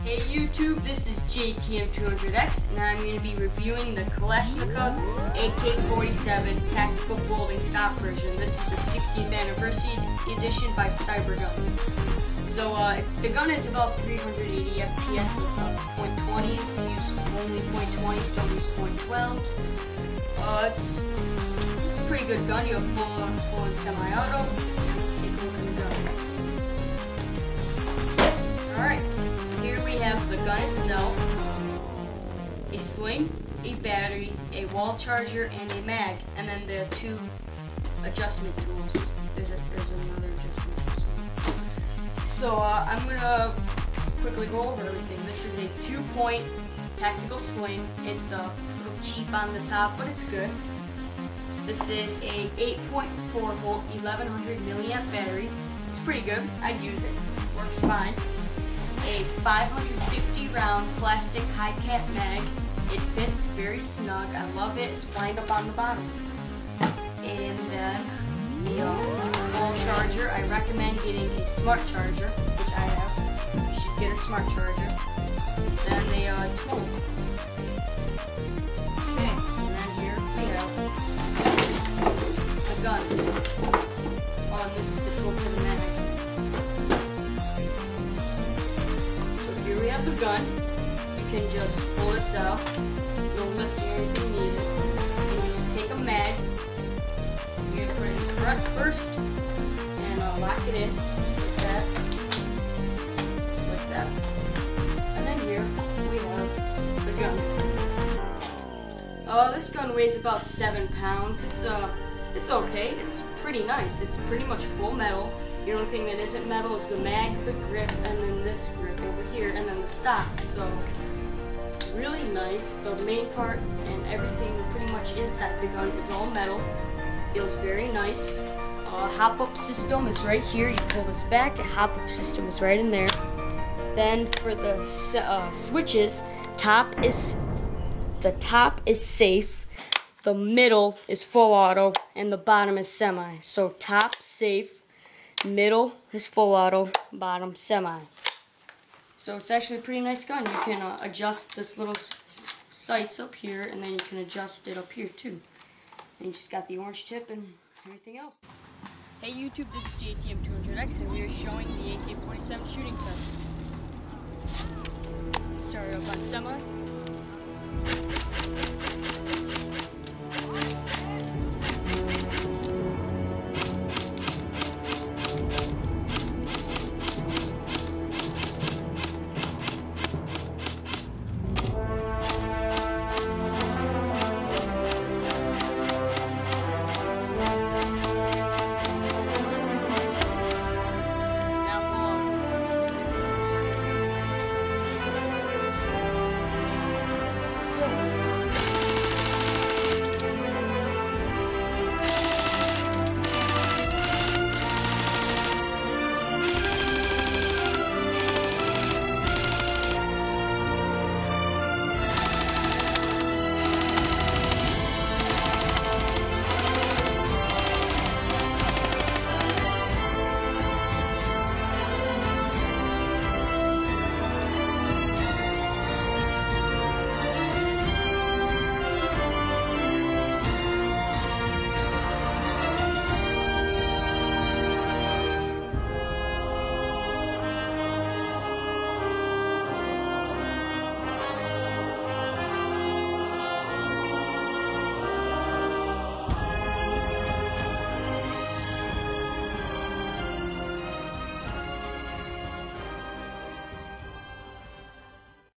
Hey YouTube, this is JTM200X and I'm going to be reviewing the Kalashnikov AK47 Tactical Folding Stock version. This is the 60th anniversary edition by Cybergun. So the gun is about 380 FPS with .20s, use only .20s, don't use .12s. It's a pretty good gun. You have full and semi-auto. Let's take a look at the gun. Alright. Here we have the gun itself, a sling, a battery, a wall charger, and a mag, and then the two adjustment tools. There's another adjustment tool. So I'm gonna quickly go over everything. This is a 2-point tactical sling. It's a little cheap on the top, but it's good. This is a 8.4 volt, 1100 milliamp battery. It's pretty good. I'd use it. Works fine. A 550 round plastic high cap mag. It fits very snug. I love it. It's lined up on the bottom. And then the wall charger. I recommend getting a smart charger, which I have. You should get a smart charger. Then the tool. Okay, and then here we have the gun. Oh, and this is the tool for the mag. Here we have the gun. You can just pull this out. No lifting or anything needed. You can just take a mag. You're going to put it in correct first and lock it in just like that. Just like that. And then here we have the gun. This gun weighs about 7 pounds. It's okay. It's pretty nice. It's pretty much full metal. The only thing that isn't metal is the mag, the grip, and then this grip over here, and then the stock. So it's really nice. The main part and everything pretty much inside the gun is all metal. Feels very nice. Hop-up system is right here. You pull this back, the hop-up system is right in there. Then for the switches, the top is safe, the middle is full auto, and the bottom is semi. So top safe. Middle is full auto, bottom semi. So it's actually a pretty nice gun. You can adjust this little sights up here, and then you can adjust it up here too. And you just got the orange tip and everything else. Hey YouTube, this is JTM200X, and we are showing the AK47 shooting test. Started up on semi.